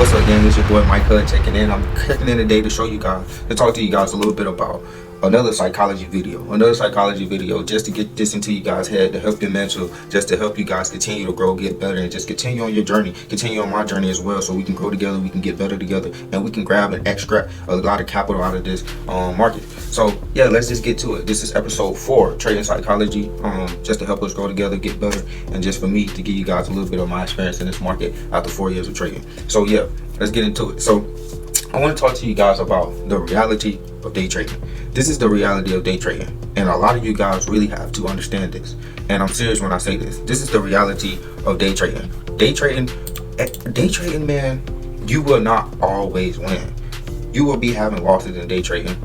What's up, gang? It's your boy MIKEHUD checking in. I'm checking in today to show you guys, to talk to you guys a little bit about another psychology video, just to get this into you guys' head, to help your mental, just to help you guys continue to grow, get better, and just continue on your journey, continue on my journey as well, so we can grow together, we can get better together, and we can grab and extract a lot of capital out of this market. So yeah, let's just get to it. This is episode 4, trading psychology, just to help us grow together, get better, and just for me to give you guys a little bit of my experience in this market after 4 years of trading. So yeah, let's get into it. So I want to talk to you guys about the reality of day trading. This is the reality of day trading, and a lot of you guys really have to understand this, and I'm serious when I say this. This is the reality of day trading. Day trading, man, you will not always win. You will be having losses in day trading.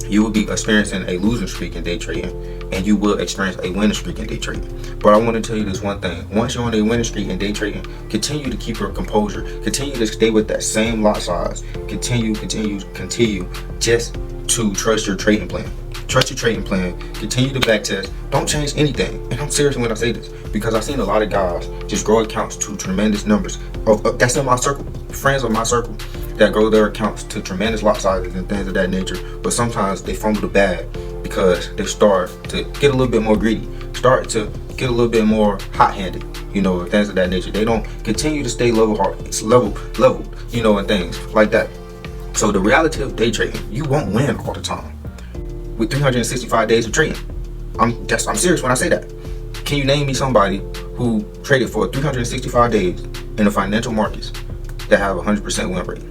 You will be experiencing a losing streak in day trading, and you will experience a winning streak in day trading. But I want to tell you this one thing: once you're on a winning streak in day trading, continue to keep your composure, continue to stay with that same lot size, continue just to trust your trading plan. Trust your trading plan, continue to back test, don't change anything. And I'm serious when I say this, because I've seen a lot of guys just grow accounts to tremendous numbers. That's in my circle, friends of my circle, that grow their accounts to tremendous lot sizes and things of that nature. But sometimes they fumble the bag because they start to get a little bit more greedy, start to get a little bit more hot-handed, you know, and things of that nature. They don't continue to stay leveled, you know, and things like that. So the reality of day trading, you won't win all the time. With 365 days of trading, I'm serious when I say that. Can you name me somebody who traded for 365 days in the financial markets that have a 100% win rate?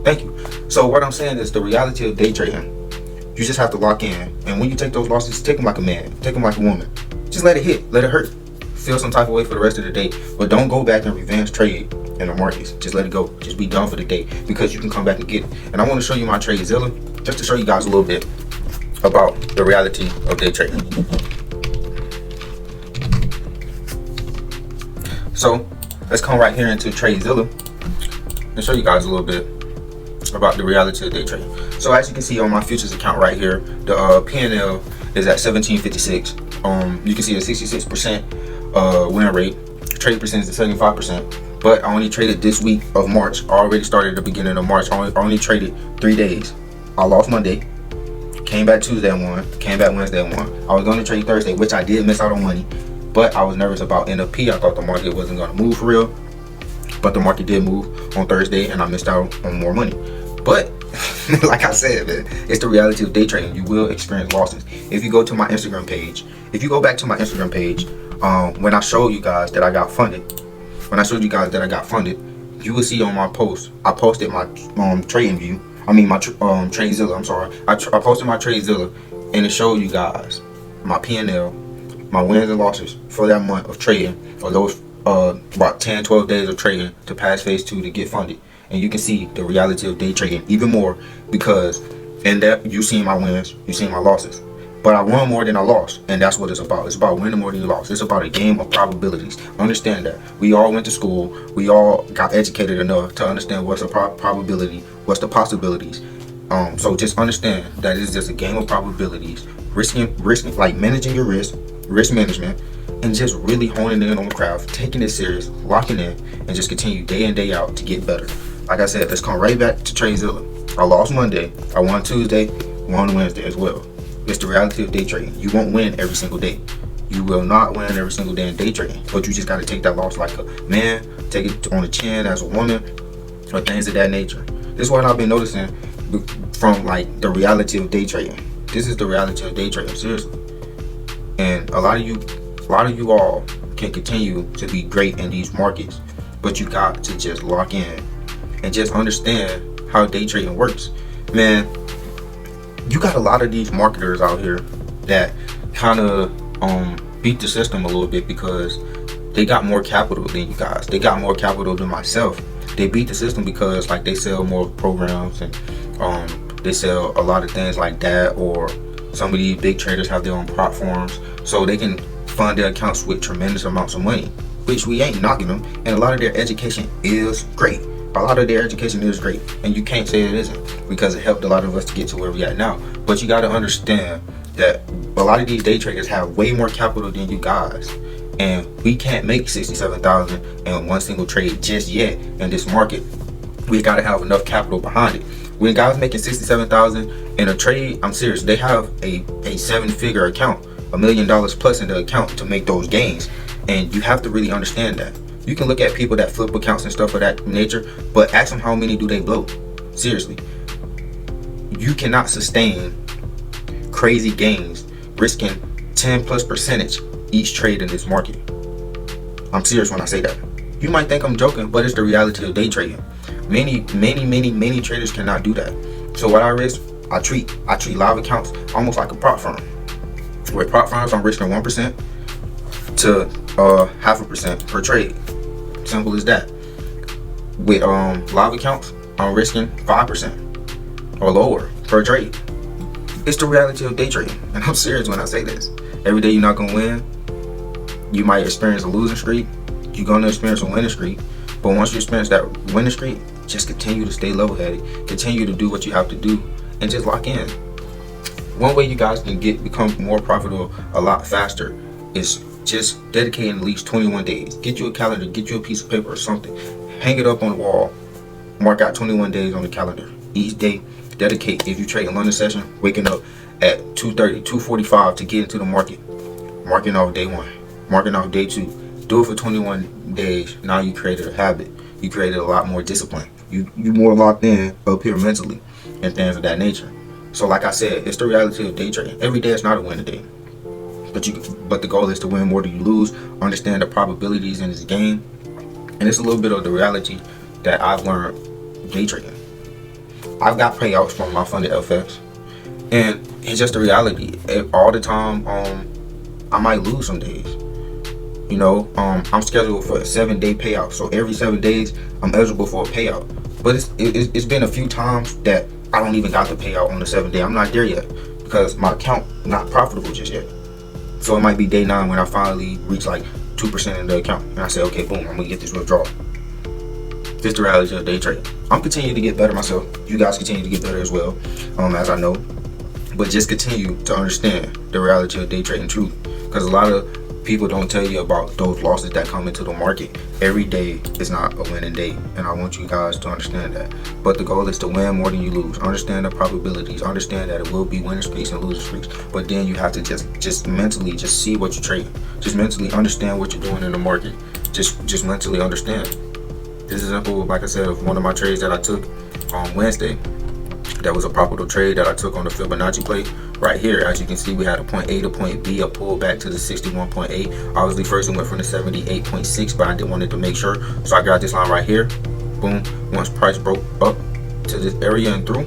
Thank you. So what I'm saying is, the reality of day trading, you just have to lock in, and when you take those losses, take them like a man, take them like a woman. Just let it hit, let it hurt. Feel some type of way for the rest of the day, but don't go back and revenge trade in the markets. Just let it go. Just be done for the day, because you can come back and get it. And I want to show you my TRADEZELLA, just to show you guys a little bit about the reality of day trading. So let's come right here into TRADEZELLA and show you guys a little bit about the reality of day trading. So as you can see on my futures account right here, the P&L is at 1756. You can see a 66% win rate. Trade percentage is 75%. But I only traded this week of March. I already started at the beginning of March. I only traded 3 days. I lost Monday, came back Tuesday and won, came back Wednesday and won. I was going to trade Thursday, which I did miss out on money, but I was nervous about NFP. I thought the market wasn't going to move for real, but the market did move on Thursday, and I missed out on more money. But like I said, man, it's the reality of day trading. You will experience losses. If you go to my Instagram page, if you go back to my Instagram page, when I showed you guys that I got funded, you will see on my post, I posted my trading view. I mean my TRADEZELLA. I'm sorry. I posted my TRADEZELLA, and it showed you guys my P&L, my wins and losses for that month of trading, for those about 10-12 days of trading to pass phase 2 to get funded. And you can see the reality of day trading even more, because in that you see my wins, you see my losses. But I won more than I lost, and that's what it's about. It's about winning more than you lost. It's about a game of probabilities. Understand that. We all went to school. We all got educated enough to understand what's a probability, what's the possibilities. So just understand that it's just a game of probabilities, risk, like managing your risk management, and just really honing in on the craft, taking it serious, locking in, and just continue day in, day out to get better. Like I said, let's come right back to TRADEZELLA. I lost Monday. I won Tuesday, won Wednesday as well. It's the reality of day trading. You won't win every single day. You will not win every single day in day trading, but you just got to take that loss like a man, take it on the chin as a woman, or things of that nature. This is what I've been noticing from like the reality of day trading. This is the reality of day trading, seriously. And a lot of you all can continue to be great in these markets, but you got to just lock in and just understand how day trading works. Man, you got a lot of these marketers out here that kind of beat the system a little bit, because they got more capital than you guys. They got more capital than myself. They beat the system because like they sell more programs, and they sell a lot of things like that, or some of these big traders have their own platforms, so they can fund their accounts with tremendous amounts of money, which we ain't knocking them. And a lot of their education is great. And you can't say it isn't, because it helped a lot of us to get to where we at now. But you got to understand that a lot of these day traders have way more capital than you guys, and we can't make 67,000 in one single trade just yet in this market. We got to have enough capital behind it. When guys making 67,000 in a trade, I'm serious, they have a 7-figure account, $1 million plus in the account to make those gains. And you have to really understand that. You can look at people that flip accounts and stuff of that nature, but ask them how many do they blow. Seriously, you cannot sustain crazy gains risking 10+% each trade in this market. I'm serious when I say that. You might think I'm joking, but it's the reality of day trading. Many traders cannot do that. So what I risk, I treat live accounts almost like a prop firm. With prop firms, I'm risking 1% to 0.5% per trade. Simple as that. With live accounts, I'm risking 5% or lower per trade. It's the reality of day trading, and I'm serious when I say this. Every day you're not gonna win. You might experience a losing streak. You're gonna experience a winning streak. But once you experience that winning streak, just continue to stay level-headed. Continue to do what you have to do, and just lock in. One way you guys can become more profitable a lot faster is just dedicating at least 21 days. Get you a calendar, get you a piece of paper or something. Hang it up on the wall. Mark out 21 days on the calendar. Each day, dedicate. If you trade in London session, waking up at 2:30, 2:45 to get into the market. Marking off day 1. Marking off day 2. Do it for 21 days. Now you created a habit. You created a lot more discipline. You more locked in up here mentally and things of that nature. So like I said, it's the reality of day trading. Every day is not a winning day. But the goal is to win more than you lose. Understand the probabilities in this game. And it's a little bit of the reality that I've learned day trading. I've got payouts from MYFUNDEDFX, and it's just the reality. All the time, I might lose some days. You know, I'm scheduled for a 7-day payout, so every 7 days I'm eligible for a payout. But it's been a few times that I don't even got the payout on the 7th day. I'm not there yet because my account not profitable just yet. So it might be day 9 when I finally reach like 2% in the account, and I say, okay, boom, I'm gonna get this withdrawal. This is the reality of day trading. I'm continuing to get better myself. You guys continue to get better as well, as I know. But just continue to understand the reality of day trading truth, because a lot of people don't tell you about those losses that come into the market. Every day is not a winning day, and I want you guys to understand that. But the goal is to win more than you lose. Understand the probabilities. Understand that it will be winning streaks and losing streaks. But then you have to just mentally just see what you're trading. Just mentally understand what you're doing in the market. Just mentally understand. This is example, like I said, of one of my trades that I took on Wednesday. That was a profitable trade that I took on the Fibonacci play. Right here, as you can see, we had a point A to point B, a pull back to the 61.8. Obviously, first it went from the 78.6, but I didn't wanted to make sure. So I got this line right here. Boom. Once price broke up to this area and through,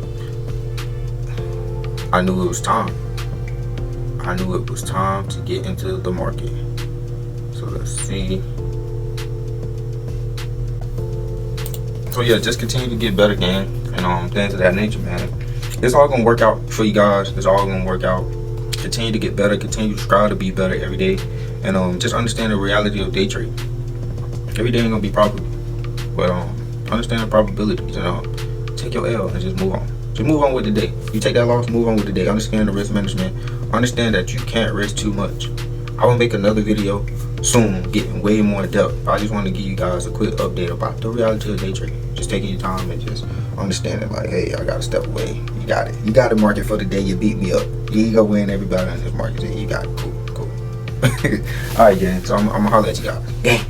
I knew it was time. I knew it was time to get into the market. So let's see. So yeah, just continue to get better, gang, and things of that nature, man. It's all gonna work out for you guys. It's all gonna work out. Continue to get better. Continue to strive to be better every day, and just understand the reality of day trading. Every day ain't gonna be profitable, but understand the probabilities and take your L and just move on. Just move on with the day. You take that loss, move on with the day. Understand the risk management. Understand that you can't risk too much. I will make another video soon, getting way more in depth. I just want to give you guys a quick update about the reality of day trading. Just taking your time and just understanding, like, hey, I gotta step away. You got it. You got the market for the day. You beat me up. You ain't gonna win everybody in this market. You got it. Cool. All right, gang. So I'm gonna holler at you guys.